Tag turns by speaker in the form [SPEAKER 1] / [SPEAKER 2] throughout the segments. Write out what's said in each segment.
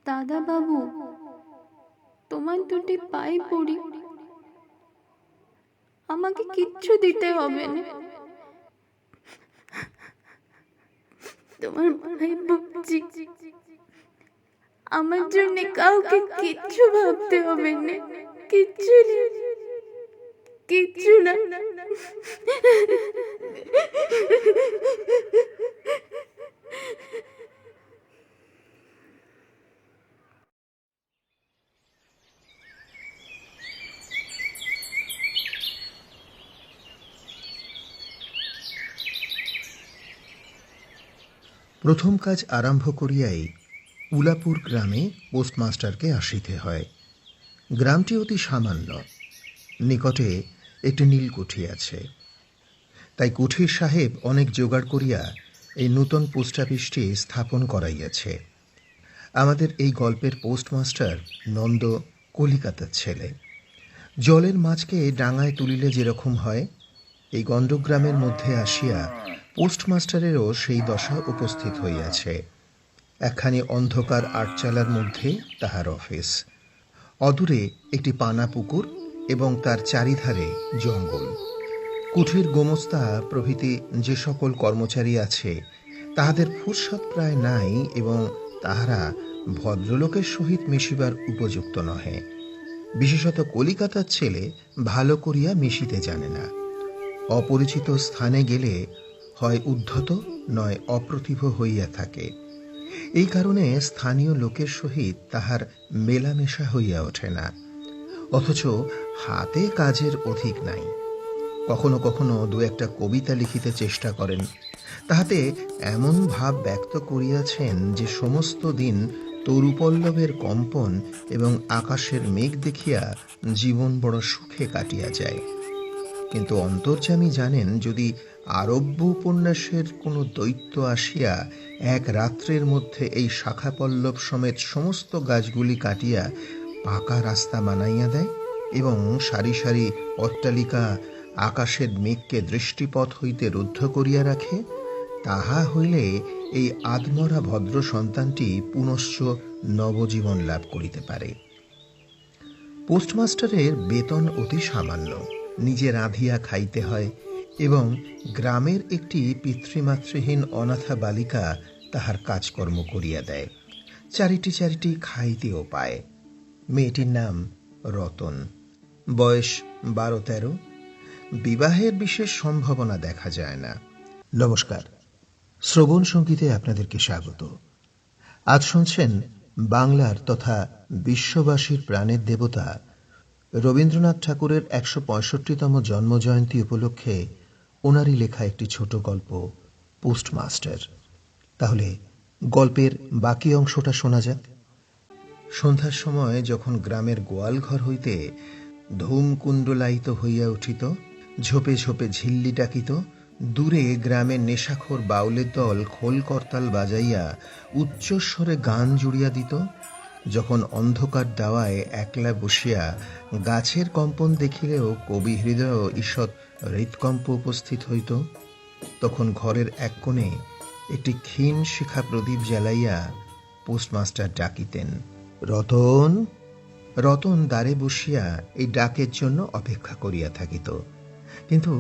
[SPEAKER 1] দাদা বাবু, তোমার দুটি পায়ে পড়ি, আমাকে কিচ্ছু দিতে হবে না। তোমার ভাই বলছি, আমার জন্য কাউকে কিচ্ছু ভাবতে হবে না, কিচ্ছু না, কিচ্ছু না।
[SPEAKER 2] প্রথম কাজ আরম্ভ করিয়াই উলাপুর গ্রামে পোস্টমাস্টারকে আসিতে হয়। গ্রামটি অতি সামান্য, নিকটে একটি নীলকুঠি আছে। তাই কুঠির সাহেব অনেক জোগাড় করিয়া এই নূতন পোস্ট অফিসটি স্থাপন করাইয়াছে। আমাদের এই গল্পের পোস্টমাস্টার নন্দ কলিকাতার ছেলে। জলের মাছকে ডাঙায় তুলিলে যেরকম হয়, এই গণ্ডগ্রামের মধ্যে আসিয়া পোস্টমাস্টারেরও সেই দশা উপস্থিত হইয়াছে। একখানি অন্ধকার আটচালার মধ্যে তাহার অফিস। অদূরে একটি পানা পুকুর এবং তার চারিধারে জঙ্গল। কুঠির গোমস্তা প্রভৃতি যে সকল কর্মচারী আছে, তাহাদের ফুরসত প্রায় নাই এবং তাহারা ভদ্রলোকের সহিত মিশিবার উপযুক্ত নহে। বিশেষত কলিকাতার ছেলে ভালো করিয়া মিশিতে জানে না। অপরিচিত স্থানে গেলে হয় উদ্ধত নয় অপ্রতিভ হইয়া থাকে। এই কারণে স্থানীয় লোকের সহিত তাহার মেলামেশা হইয়া ওঠে না। অথচ হাতে কাজের অধিক নাই। কখনো কখনো দু একটা কবিতা লিখিতে চেষ্টা করেন। তাহাতে এমন ভাব ব্যক্ত করিয়াছেন যে সমস্ত দিন তরুপল্লবের কম্পন এবং আকাশের মেঘ দেখিয়া জীবন বড় সুখে কাটিয়া যায়। কিন্তু অন্তর্যামী জানেন, যদি আরব্য উপন্যাসের কোনো দৈত্য আসিয়া এক রাত্রের মধ্যে এই শাখাপল্লব সমেত সমস্ত গাছগুলি কাটিয়া পাকা রাস্তা বানাইয়া দেয় এবং সারি সারি অট্টালিকা আকাশের মেঘকে দৃষ্টিপথ হইতে রুদ্ধ করিয়া রাখে, তাহা হইলে এই আদমরা ভদ্র সন্তানটি পুনশ্চ নবজীবন লাভ করিতে পারে। পোস্টমাস্টারের বেতন অতি সামান্য, নিজে রাঁধিয়া খাইতে হয় এবং গ্রামের একটি পিতৃমাতৃহীন অনাথা বালিকা তাহার কাজকর্ম করিয়া দেয়। চারিটি চারিটি খাইতেও পায়। মেয়েটির নাম রতন, বয়স 12-13। বিবাহের বিশেষ সম্ভাবনা দেখা যায় না। নমস্কার, শ্রবণ সঙ্গীতে আপনাদেরকে স্বাগত। আজ শুনছেন বাংলার তথা বিশ্ববাসীর প্রাণের দেবতা রবীন্দ্রনাথ ঠাকুরের 165তম জন্মজয়ন্তী উপলক্ষে ওনারই লেখা একটি ছোট গল্প, পোস্টমাস্টার। তাহলে গল্পের বাকি অংশটা শোনা যাক। সন্ধ্যার সময় যখন গ্রামের গোয়ালঘর হইতে ধূমকুণ্ডলায়িত হইয়া উঠিত, ঝোপে ঝোপে ঝিল্লি ডাকিত, দূরে গ্রামের নেশাখোর বাউলের দল খোল করতাল বাজাইয়া উচ্চস্বরে গান জুড়িয়া দিত, যখন অন্ধকার দাওয়ায় একলা বসিয়া গাছের কম্পন দেখিলেও কবি হৃদয় ঈষৎ হৃৎকম্প উপস্থিত হইত, তখন ঘরের এক কোণে একটি ক্ষীণ শিখা প্রদীপ জ্বালাইয়া পোস্টমাস্টার ডাকিতেন, রতন। রতন দ্বারে বসিয়া এই ডাকের জন্য অপেক্ষা করিয়া থাকিত, কিন্তু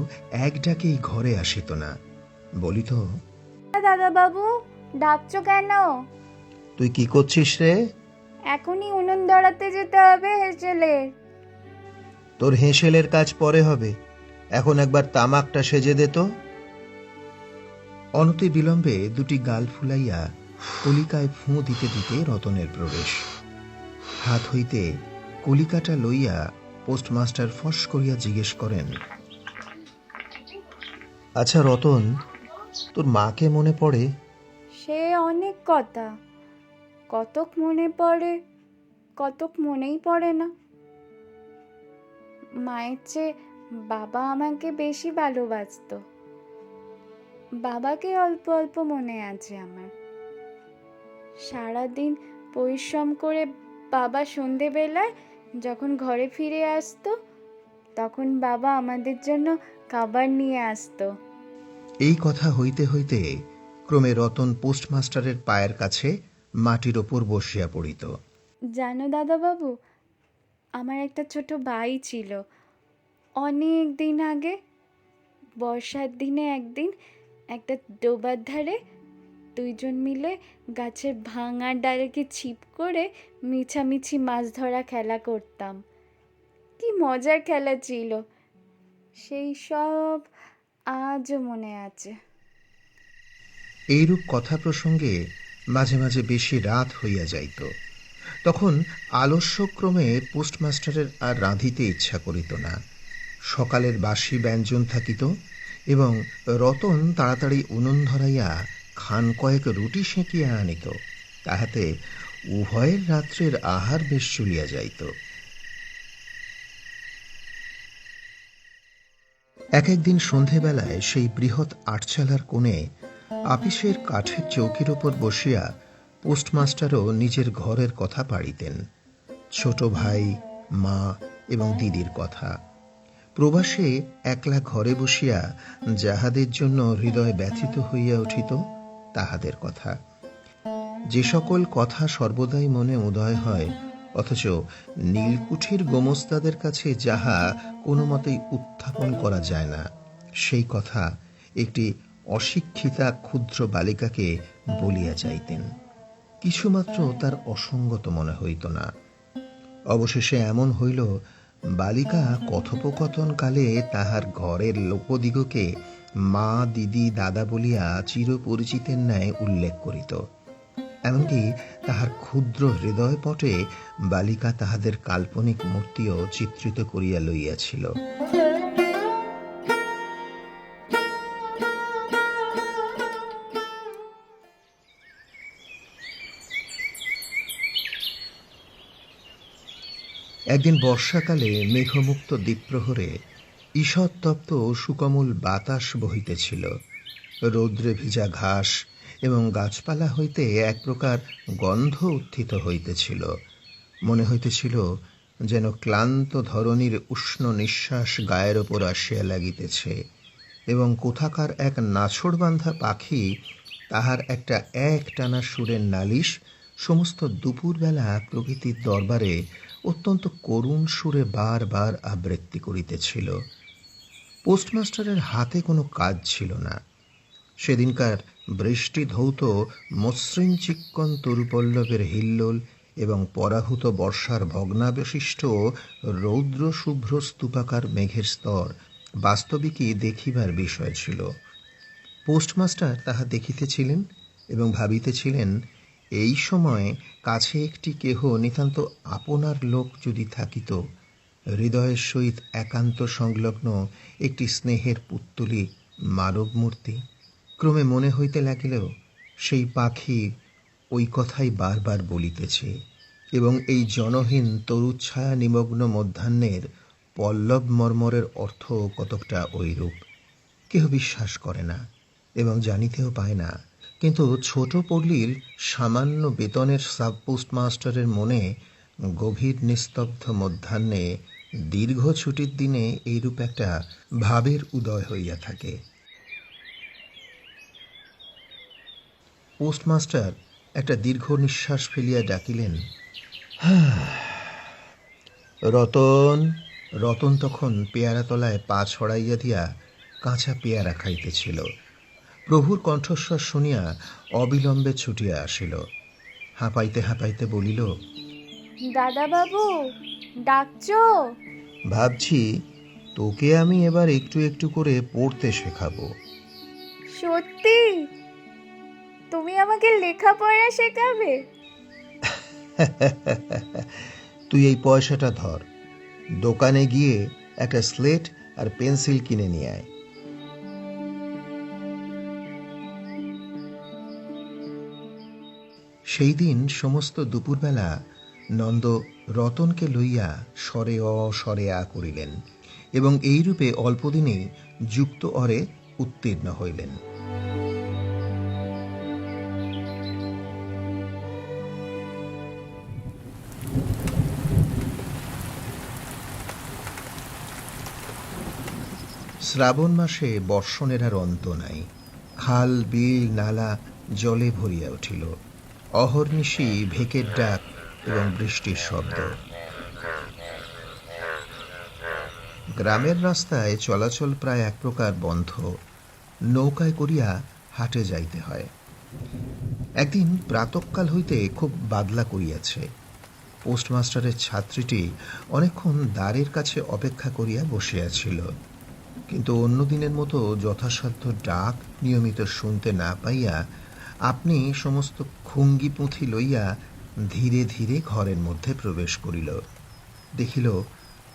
[SPEAKER 2] এক ডাকেই ঘরে আসিত না। বলিত,
[SPEAKER 1] দাদা বাবু, ডাকছো কেন?
[SPEAKER 2] তুই কি করছিস রে?
[SPEAKER 1] এখনই উনুন ধরাতে যেতে হবে হেসেলের।
[SPEAKER 2] তোর হেঁসেলের কাজ পরে হবে, এখন একবার তামাকটা সেজে দে তো। অনতি বিলম্বে দুটি গাল ফুলাইয়া কলিকায় ফুঁ দিতে দিতে রতনের প্রবেশ। হাত হইতে কলিকাটা লইয়া পোস্টমাস্টার ফস করিয়া জিজ্ঞেস করেন, আচ্ছা রতন, তোর মাকে মনে পড়ে?
[SPEAKER 1] সে অনেক কথা, কতক মনে পড়ে, কতক মনেই পড়ে না। মায়ের চেয়ে বাবা আমাকে বেশি ভালোবাসতো। বাবাকে অল্প অল্প মনে আছে আমার। সারাদিন পরিশ্রম করে বাবা সন্ধেবেলায় যখন ঘরে ফিরে আসতো, তখন বাবা আমাদের জন্য খাবার নিয়ে আসতো।
[SPEAKER 2] এই কথা হইতে হইতে ক্রমে রতন পোস্টমাস্টারের পায়ের কাছে মাটির ওপর বসিয়া পড়িত।
[SPEAKER 1] জানো দাদাবাবু, আমার একটা ছোট ভাই ছিল। অনেক দিন আগে বর্ষার দিনে একদিন একটা ডোবার ধারে দুইজন মিলে গাছের ভাঙা ডালকে ছিপ করে মিছামিছি মাছ ধরা খেলা করতাম। কি মজার খেলা ছিল, সেই সব আজও মনে আছে।
[SPEAKER 2] এইরূপ কথা প্রসঙ্গে মাঝে মাঝে বেশি রাত হইয়া যাইত। তখন আলস্যক্রমে পোস্টমাস্টারের আর রাঁধিতে ইচ্ছা করিত না। সকালের বাসি ব্যঞ্জন থাকিত এবং রতন তাড়াতাড়ি উনুন ধরাইয়া খান কয়েক রুটি সেঁকিয়া আনিত। তাহাতে উভয়ের রাত্রের আহার বেশ চলিয়া যাইত। এক একদিন সন্ধেবেলায় সেই বৃহৎ আটচালার কোণে আপিসের কাঠের চৌকির ওপর বসিয়া পোস্টমাস্টারও নিজের ঘরের কথা পাড়িতেন, ছোট ভাই, মা এবং দিদির কথা। প্রবাসে একলা ঘরে বসিয়া যাহাদের জন্য হৃদয় ব্যথিত হইয়া উঠিত তাহাদের কথা। যে সকল কথা সর্বদাই মনে উদয় হয়, অথচ নীলকুঠির গোমস্তাদের কাছে যাহা কোনো মতেই উত্থাপন করা যায় না, সেই কথা একটি অশিক্ষিতা ক্ষুদ্র বালিকাকে বলিয়া যাইতেন। কিছুমাত্র তার অসঙ্গত মনে হইত না। অবশেষে এমন হইল, বালিকা কথোপকথনকালে তাহার ঘরের লোকদিগকে মা, দিদি, দাদা বলিয়া চিরপরিচিতের ন্যায় উল্লেখ করিত। এমনকি তাহার ক্ষুদ্র হৃদয়পটে বালিকা তাহাদের কাল্পনিক মূর্তিও চিত্রিত করিয়া লইয়াছিল। একদিন বর্ষাকালে মেঘমুক্ত দ্বীপ্রহরে ঈষৎতপ্ত সুকোমল বাতাস বহিতেছিল। রৌদ্রে ভিজা ঘাস এবং গাছপালা হইতে এক প্রকার গন্ধ উত্থিত হইতেছিল। মনে হইতেছিল যেন ক্লান্ত ধরণীর উষ্ণ নিঃশ্বাস গায়ের ওপর আসিয়া লাগিতেছে এবং কোথাকার এক নাছোড়বান্ধা পাখি তাহার একটা একটানা সুরের নালিশ সমস্ত দুপুরবেলা প্রকৃতির দরবারে অত্যন্ত করুণ সুরে বার বার আবৃত্তি করিতেছিল। পোস্টমাস্টারের হাতে কোনো কাজ ছিল না। সেদিনকার বৃষ্টি ধৌত মসৃণ চিক্কণ তরুপল্লবের হিল্লোল এবং পরাভূত বর্ষার ভগ্নাবশিষ্ট রৌদ্র শুভ্র স্তূপাকার মেঘের স্তর বাস্তবিকই দেখিবার বিষয় ছিল। পোস্টমাস্টার তাহা দেখিতেছিলেন এবং ভাবিতেছিলেন, এই সময় কাছে একটি কেহ নিতান্ত আপনার লোক যদি থাকিত, হৃদয়ের সহিত একান্ত সংলগ্ন একটি স্নেহের পুত্তলি মানব মূর্তি। ক্রমে মনে হইতে লাগিল, সেই পাখি ওই কথাই বারবার বলিতেছে এবং এই জনহীন তরুচ্ছায়া নিমগ্ন মধ্যাহ্নের পল্লব মর্মরের অর্থ কতকটা ঐরূপ। কেহ বিশ্বাস করে না এবং জানিতেও পায় না, কিন্তু ছোট পল্লীর সামান্য বেতনের সাব পোস্টমাস্টারের মনে গভীর নিস্তব্ধ মধ্যাহ্নে দীর্ঘ ছুটির দিনে এইরূপ একটা ভাবের উদয় হইয়া থাকে। পোস্টমাস্টার একটা দীর্ঘ নিঃশ্বাস ফেলিয়া ডাকিলেন, রতন। রতন তখন পেয়ারাতলায় পা ছড়াইয়া দিয়া কাঁচা পেয়ারা খাইতেছিল। প্রভুর কণ্ঠস্বর শুনিয়া অবিলম্বে ছুটিয়া আসিল। হাঁপাইতে হাঁপাইতে বলিল,
[SPEAKER 1] দাদাবাবু, ডাকছো?
[SPEAKER 2] ভাবছি তোকে আমি এবার একটু একটু করে পড়তে শেখাবো।
[SPEAKER 1] সত্যি? তুমি আমাকে লেখাপড়া শেখাবে?
[SPEAKER 2] তুই এই পয়সাটা ধর, দোকানে গিয়ে একটা স্লেট আর পেন্সিল কিনে নিয়ে আয়। সেই দিন সমস্ত দুপুরবেলা নন্দ রতনকে লইয়া স্বরে অ স্বরে আ করিলেন এবং এইরূপে অল্পদিনেই যুক্ত অরে উত্তীর্ণ হইলেন। শ্রাবণ মাসে বর্ষণের আর অন্ত নাই। খাল, বিল, নালা জলে ভরিয়া উঠিল। অহর্নিশি ভেকের ডাক এবং বৃষ্টির শব্দ। গ্রামের রাস্তায় চলাচল প্রায় এক প্রকার বন্ধ। নৌকায় করিয়া হাটে যাইতে হয়। একদিন প্রাতঃকাল হইতে খুব বাদলা করিয়াছে। পোস্টমাস্টারের ছাত্রীটি অনেকক্ষণ দ্বারের কাছে অপেক্ষা করিয়া বসিয়াছিল, কিন্তু অন্য দিনের মতো যথাসাধ্য ডাক নিয়মিত শুনতে না পাইয়া আপনি সমস্ত খুঙ্গি পুঁথি লইয়া ধীরে ধীরে ঘরের মধ্যে প্রবেশ করিল। দেখিল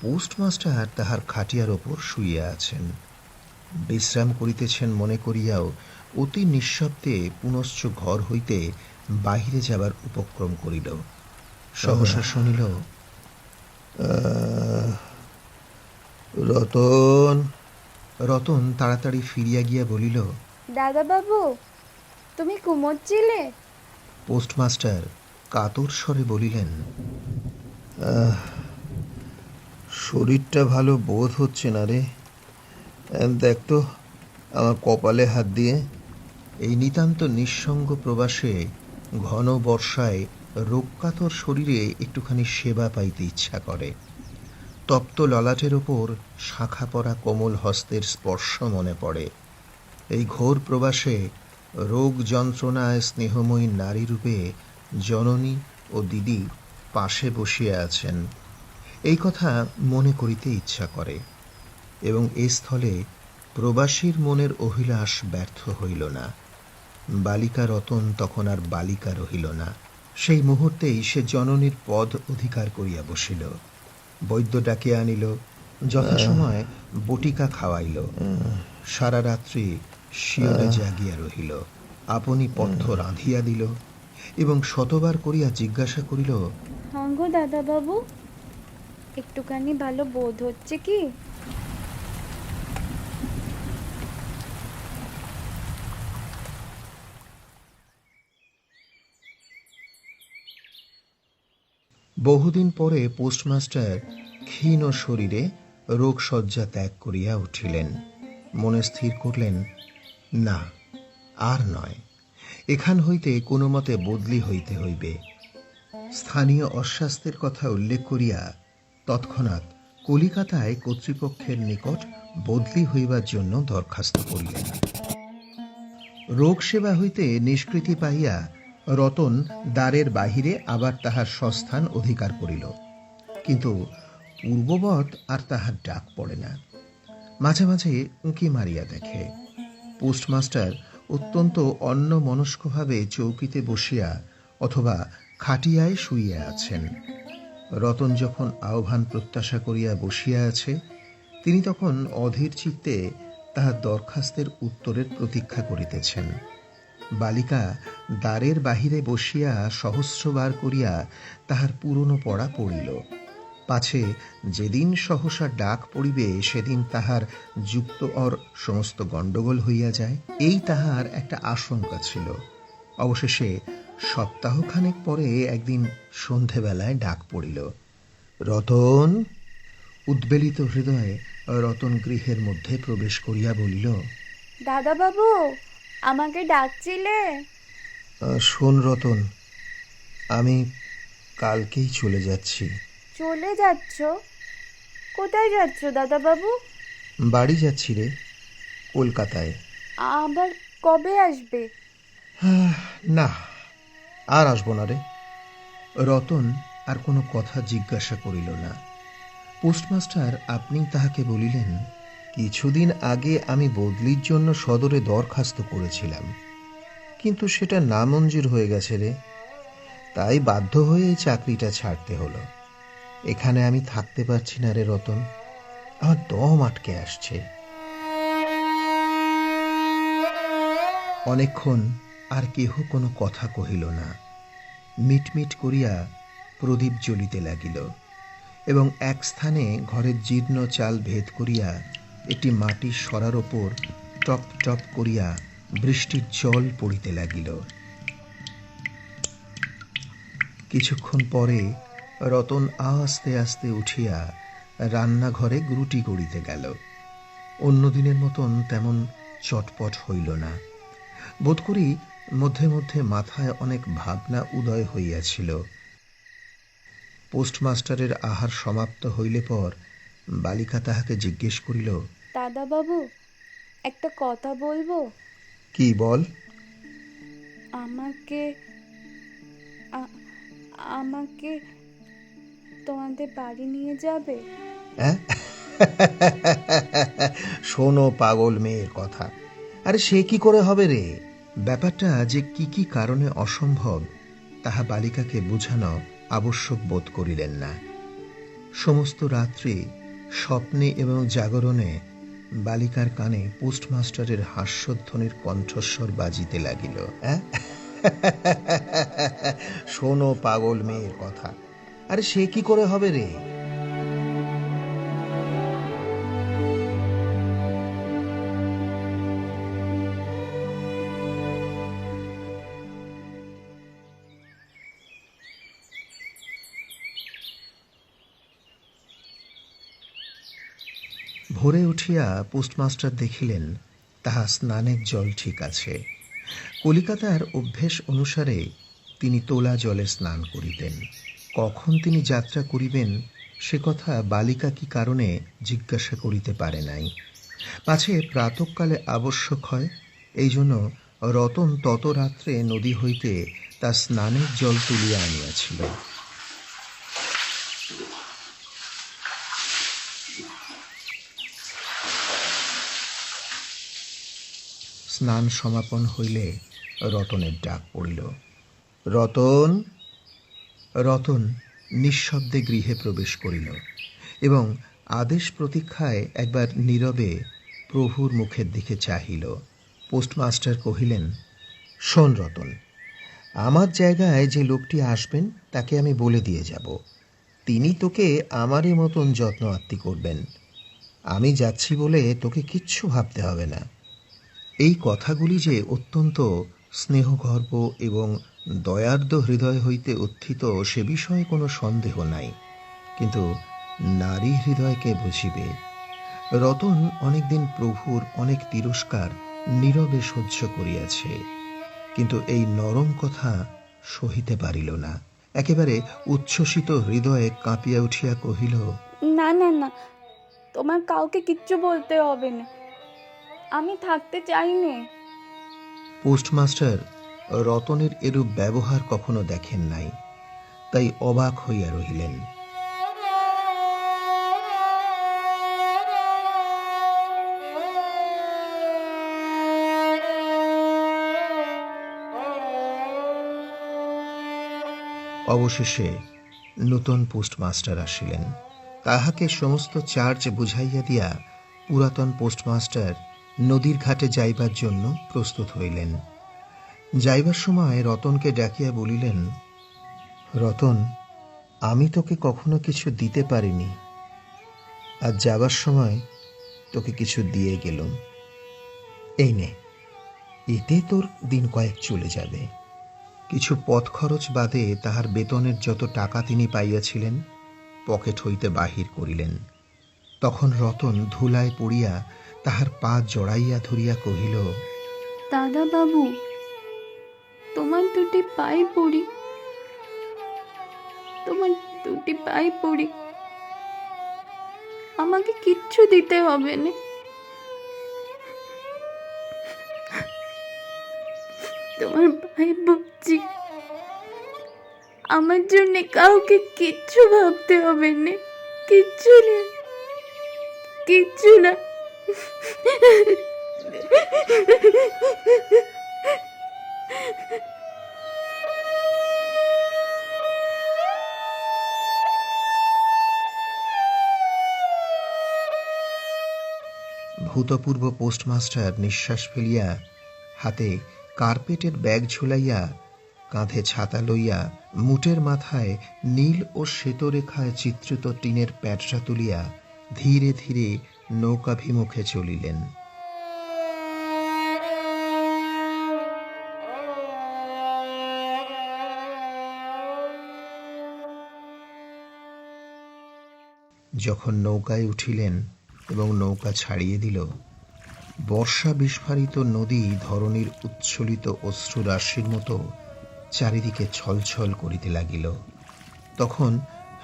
[SPEAKER 2] পোস্টমাস্টার তাহার খাটিয়ার ওপর শুইয়া আছেন। বিশ্রাম করিতেছেন মনে করিয়াও অতি নিঃশব্দে পুনশ্চ ঘর হইতে বাহিরে যাবার উপক্রম করিল। সহসা শুনিল, রতন। রতন তাড়াতাড়ি ফিরিয়া গিয়া বলিল,
[SPEAKER 1] দাদাবাবু, তুমি ঘুমোচ্ছিলে?
[SPEAKER 2] পোস্টমাস্টার কাতর স্বরে বলিলেন, শরীরটা ভালো বোধ হচ্ছে না রে, দেখ তো আমার কপালে হাত দিয়ে। এই নিতান্ত নিঃসঙ্গ প্রবাসে ঘন বর্ষায় রোগকাতর শরীরে একটুখানি সেবা পাইতে ইচ্ছা করে। তপ্ত ললাটের ওপর শাখা পরা কোমল হস্তের স্পর্শ মনে পড়ে। এই ঘোর প্রবাসে রোগ যন্ত্রণায় স্নেহময়ী নারীরূপে জননী ও দিদি পাশে বসিয়া আছেন, এই কথা মনে করিতে ইচ্ছা করে। এবং এ স্থলে প্রবাসীর মনের অভিলাষ ব্যর্থ হইল না। বালিকা রতন তখন আর বালিকা রহিল না। সেই মুহূর্তেই সে জননীর পদ অধিকার করিয়া বসিল। বৈদ্য ডাকিয়া আনিল, যথাসময় বটিকা খাওয়াইল। সারা রাত্রি শিয়রে জাগিয়া রহিল। আপনি পথ্য রাঁধিয়া দিল এবং শতবার করিয়া জিজ্ঞাসা করিল,
[SPEAKER 1] হ্যাঁ গো দাদাবাবু, একটুখানি ভালো বোধ হচ্ছে কি?
[SPEAKER 2] বহুদিন পরে পোস্টমাস্টার ক্ষীণ শরীরে রোগশয্যা ত্যাগ করিয়া উঠিলেন। মনে স্থির করলেন, না, আর নয়, এখান হইতে কোনো মতে বদলি হইতে হইবে। স্থানীয় অস্বাস্থ্যের কথা উল্লেখ করিয়া তৎক্ষণাৎ কলিকাতায় কর্তৃপক্ষের নিকট বদলি হইবার জন্য দরখাস্ত করিলেন। রোগ সেবা হইতে নিষ্কৃতি পাইয়া রতন দ্বারের বাহিরে আবার তাহার স্বস্থান অধিকার করিল, কিন্তু পূর্ববৎ আর তাহার ডাক পড়ে না। মাঝে মাঝে উঁকি মারিয়া দেখে পোস্টমাস্টার অত্যন্ত অন্যমনস্কভাবে চৌকিতে বসিয়া অথবা খাটিয়ায় শুইয়া আছেন। রতন যখন আহ্বান প্রত্যাশা করিয়া বসিয়া আছে, তিনি তখন অধীর চিত্তে তাহার দরখাস্তের উত্তরের প্রতীক্ষা করিতেছেন। বালিকা দ্বারের বাহিরে বসিয়া সহস্রবার করিয়া তাহার পুরনো পড়া পড়িল, পাছে যেদিন সহসা ডাক পড়িবে সেদিন তাহার যুক্ত অর সমস্ত গণ্ডগোল হইয়া যায়, এই তাহার একটা আশঙ্কা ছিল। অবশেষে সপ্তাহখানেক পরে একদিন সন্ধেবেলায় ডাক পড়িল, রতন। উদ্বেলিত হৃদয়ে রতন গৃহের মধ্যে প্রবেশ করিয়া বলিল,
[SPEAKER 1] দাদাবাবু, আমাকে ডাকছিলে?
[SPEAKER 2] শোন রতন, আমি কালকেই চলে যাচ্ছি।
[SPEAKER 1] চলে যাচ্ছ? কোথায় যাচ্ছ দাদাবাবু?
[SPEAKER 2] বাড়ি যাচ্ছি রে, কলকাতায়।
[SPEAKER 1] আবার কবে আসবে?
[SPEAKER 2] না, আর আসবো না রে। রতন আর কোনো কথা জিজ্ঞাসা করিল না। পোস্টমাস্টার আপনি তাহাকে বলিলেন, কিছুদিন আগে আমি বদলির জন্য সদরে দরখাস্ত করেছিলাম, কিন্তু সেটা নামঞ্জুর হয়ে গেছে রে, তাই বাধ্য হয়ে এই চাকরিটা ছাড়তে হলো। এখানে আমি থাকতে পারছি না রে রতন, আমার দম আটকে আসছে। অনেকক্ষণ আর কেহ কোনো কথা কহিল না। মিটমিট করিয়া প্রদীপ জ্বলিতে লাগিল এবং এক স্থানে ঘরের জীর্ণ চাল ভেদ করিয়া একটি মাটির সরার ওপর টপ টপ করিয়া বৃষ্টির জল পড়িতে লাগিল। কিছুক্ষণ পরে রতন আস্তে আস্তে উঠিয়া রান্নাঘরে রুটি গড়িতে গেল। অন্যদিনের মতন তেমন চটপট হইল না। বোধ করি মধ্যে মধ্যে মাথায় অনেক ভাবনা উদয় হইয়াছিল। পোস্টমাস্টারের আহার সমাপ্ত হইলে পর বালিকা তাহাকে জিজ্ঞেস করিল,
[SPEAKER 1] দাদাবাবু, একটা কথা বলবো?
[SPEAKER 2] কি বল?
[SPEAKER 1] আমাকে আ- আমাকে তোমাদের বাড়ি নিয়ে যাবে?
[SPEAKER 2] হ্যাঁ? শোনো পাগল মেয়ের কথা। আরে সে কি করে হবে রে? ব্যাপারটা যে কি কি কারণে অসম্ভব তাহা বালিকাকে বুঝানো আবশ্যক বোধ করিলেন না। সমস্ত রাত্রি স্বপ্নে এবং জাগরণে বালিকার কানে পোস্টমাস্টারের হাস্যধ্বনির কণ্ঠস্বর বাজিতে লাগিল। হ্যাঁ? শোনো পাগল মেয়ের কথা। আরে সে কি করে হবে রে? ভোরে উঠিয়া পোস্টমাস্টার দেখিলেন তাহা স্নানের জল ঠিক আছে। কলিকাতার অভ্যেস অনুসারে তিনি তোলা জলে স্নান করিতেন। কখন তিনি যাত্রা করিবেন সে কথা বালিকা কি কারণে জিজ্ঞাসা করিতে পারে নাই। পাছে প্রাতঃকালে আবশ্যক হয়, এই জন্য রতন তত রাত্রে নদী হইতে তার স্নানের জল তুলিয়া আনিয়াছিল। স্নান সমাপন হইলে রতনের ডাক পড়িল, রতন! রতন নিঃশব্দে গৃহে প্রবেশ করিল এবং আদেশ প্রতীক্ষায় একবার নীরবে প্রভুর মুখের দিকে চাহিল। পোস্টমাস্টার কহিলেন, শোন রতন, আমার জায়গায় যে লোকটি আসবেন তাকে আমি বলে দিয়ে যাব। তিনি তোকে আমারই মতন যত্ন আত্তি করবেন। আমি যাচ্ছি বলে তোকে কিচ্ছু ভাবতে হবে না। এই কথাগুলি যে অত্যন্ত স্নেহগর্ভ এবং দয়ার্দ্র হৃদয় হইতে উত্থিত সে বিষয়ে কোনো সন্দেহ নাই, কিন্তু নারী হৃদয়কে বুঝিবে। রতন অনেকদিন প্রভুর অনেক তিরস্কার নীরবে সহ্য করিয়াছে, কিন্তু এই নরম কথা সহিতে পারিল না। একেবারে উচ্ছ্বসিত হৃদয়ে কাঁপিয়া উঠিয়া কহিল,
[SPEAKER 1] না না না, তোমার কাউকে কিচ্ছু বলতে হবে না, আমি থাকতে চাই নে।
[SPEAKER 2] পোস্টমাস্টার রতনের এরূপ ব্যবহার কখনো দেখেন নাই, তাই অবাক হইয়া রহিলেন। অবশেষে নূতন পোস্টমাস্টার আসিলেন। তাহাকে সমস্ত চার্জ বুঝাইয়া দিয়া পুরাতন পোস্টমাস্টার নদীর ঘাটে যাইবার জন্য প্রস্তুত হইলেন। যাইবার সময় রতনকে ডাকিয়া বলিলেন, রতন, আমি তোকে কখনো কিছু দিতে পারিনি, আজ যাবার সময় তোকে কিছু দিয়ে গেলুম। এই নে, এতে তোর দিন কয়েক চলে যাবে। কিছু পথ খরচ বাদে তাহার বেতনের যত টাকা তিনি পাইয়াছিলেন পকেট হইতে বাহির করিলেন। তখন রতন ধুলায় পড়িয়া তাহার পা জড়াইয়া ধরিয়া কহিল,
[SPEAKER 1] দাদাবাবু, তোমার দুটি পায়ে পড়ি, তোমার দুটি পায়ে পড়ি, আমাকে কিচ্ছু দিতে হবে না। তোমার পায়ে পড়ছি, আমার জন্য কাউকে কিচ্ছু ভাবতে হবে না, কিচ্ছু না, কিচ্ছু না।
[SPEAKER 2] ভূতপূর্ব পোস্টমাস্টার নিঃশ্বাস ফেলিয়া হাতে কার্পেটের ব্যাগ ঝুলাইয়া, কাঁধে ছাতা লইয়া, মুটের মাথায় নীল ও শ্বেতরেখায় চিত্রিত টিনের প্যাটরা তুলিয়া ধীরে ধীরে নৌকাভিমুখে চলিলেন। যখন নৌকায় উঠিলেন এবং নৌকা ছাড়িয়ে দিল, বর্ষা বিস্ফারিত নদী ধরণীর উচ্ছ্বলিত অশ্রুরাশির মতো চারিদিকে ছলছল করিতে লাগিল। তখন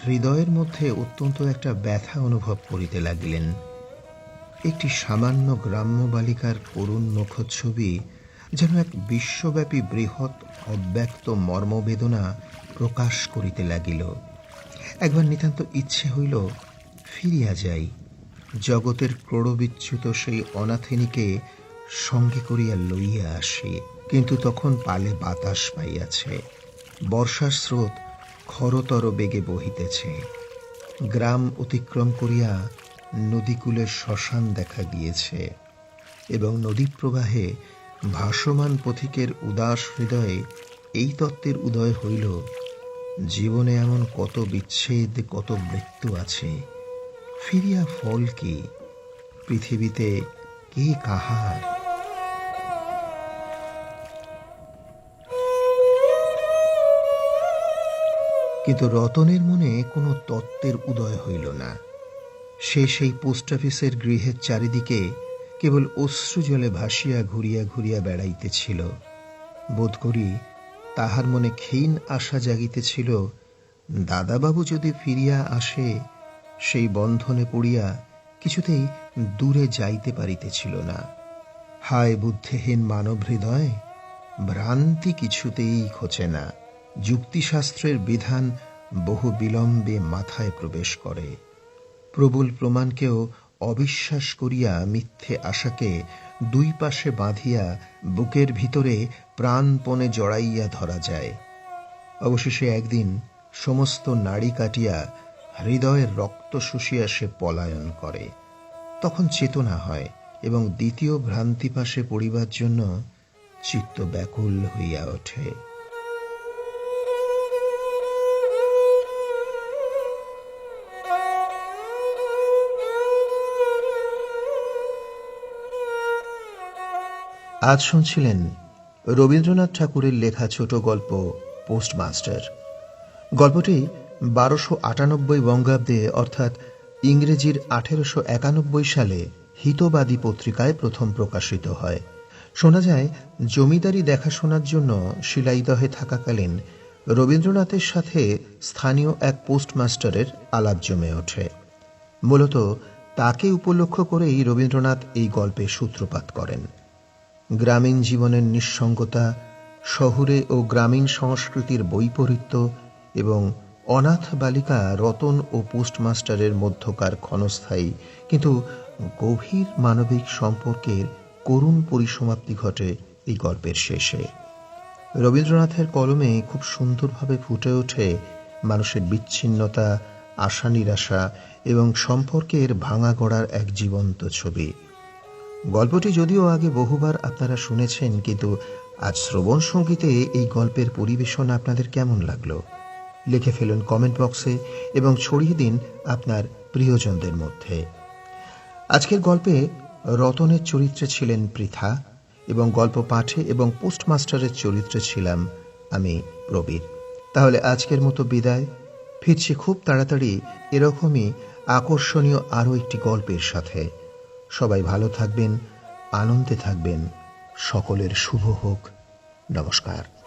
[SPEAKER 2] হৃদয়ের মধ্যে অত্যন্ত একটা ব্যথা অনুভব করিতে লাগিলেন। একটি সামান্য গ্রাম্য বালিকার করুণ মুখচ্ছবি যেন এক বিশ্বব্যাপী বৃহৎ অব্যক্ত মর্মবেদনা প্রকাশ করিতে লাগিল। একবার নিতান্ত ইচ্ছে হইল ফিরিয়া যাই, জগতের ক্রোড়বিচ্যুত সেই অনাথিনীকে সঙ্গে করিয়া লইয়া আসি। কিন্তু তখন পালে বাতাস পাইয়াছে, বর্ষার স্রোত খরতর বেগে বহিতেছে। গ্রাম অতিক্রম করিয়া নদীকূলের শ্মশান দেখা গিয়েছে এবং নদীপ্রবাহে ভাসমান পথিকের উদাস হৃদয়ে এই তত্ত্বের উদয় হইল, জীবনে এমন কত বিচ্ছেদ, কত মৃত্যু আছে, ফিরিয়া ফল কি? পৃথিবীতে কে কাহার? কিন্তু রতনের মনে কোনো তত্ত্বের উদয় হইল না। সে সেই পোস্ট অফিসের গৃহের চারিদিকে কেবল অশ্রুজলে ভাসিয়া ঘুরিয়া ঘুরিয়া বেড়াইতেছিল। বোধ করি তাহার মনে ক্ষীণ আশা জাগিতেছিল, দাদাবাবু যদি ফিরিয়া আসে। সেই বন্ধনে পড়িয়া কিছুতেই দূরে যাইতে পারিতেছিল না। হায় বুদ্ধিহীন মানব হৃদয়, ভ্রান্তি কিছুতেই খোঁচে না। যুক্তিশাস্ত্রের বিধান বহু বিলম্বে মাথায় প্রবেশ করে। প্রবল প্রমাণকেও অবিশ্বাস করিয়া মিথ্যে আশাকে দুই পাশে বাঁধিয়া বুকের ভিতরে প্রাণপণে জড়াইয়া ধরা যায়। অবশেষে একদিন সমস্ত নাড়ি কাটিয়া হৃদয়ের রক্ত শুষিয়া সে পলায়ন করে। তখন চেতনা হয় এবং দ্বিতীয় ভ্রান্তিপাশে পড়িবার জন্য চিত্ত ব্যাকুল হইয়া ওঠে। আজ শুনছিলেন রবীন্দ্রনাথ ঠাকুরের লেখা ছোট গল্প পোস্টমাস্টার। গল্পটি 1298 বঙ্গাব্দে অর্থাৎ ইংরেজির 1891 সালে হিতবাদী পত্রিকায় প্রথম প্রকাশিত হয়। শোনা যায় জমিদারি দেখাশোনার জন্য শিলাইদহে থাকাকালীন রবীন্দ্রনাথের সাথে স্থানীয় এক পোস্টমাস্টারের আলাপ জমে ওঠে। মূলত তাকে উপলক্ষ করেই রবীন্দ্রনাথ এই গল্পের সূত্রপাত করেন। গ্রামীণ জীবনের নিঃসঙ্গতা, শহুরে ও গ্রামীণ সংস্কৃতির বৈপরীত্য এবং অনাথ বালিকা রতন ও পোস্টমাস্টারের মধ্যকার ক্ষণস্থায়ী কিন্তু গভীর মানবিক সম্পর্কের করুণ পরিসমাপ্তি ঘটে এই গল্পের শেষে। রবীন্দ্রনাথের কলমে খুব সুন্দরভাবে ফুটে ওঠে মানুষের বিচ্ছিন্নতা, আশা নিরাশা এবং সম্পর্কের ভাঙা গড়ার এক জীবন্ত ছবি। গল্পটি যদিও আগে বহুবার আপনারা শুনেছেন, কিন্তু আজ শ্রবণ সঙ্গীতে এই গল্পের পরিবেশন আপনাদের কেমন লাগলো লিখে ফেলুন কমেন্ট বক্সে এবং ছড়িয়ে দিন আপনার প্রিয়জনদের মধ্যে। আজকের গল্পে রতনের চরিত্রে ছিলেন পৃথা এবং গল্প পাঠে এবং পোস্টমাস্টারের চরিত্রে ছিলাম আমি প্রবীর। তাহলে আজকের মতো বিদায়। ফিরছি খুব তাড়াতাড়ি এরকমই আকর্ষণীয় আরও একটি গল্পের সাথে। সবাই ভালো থাকবেন, আনন্দে থাকবেন। সকলের শুভ হোক। নমস্কার।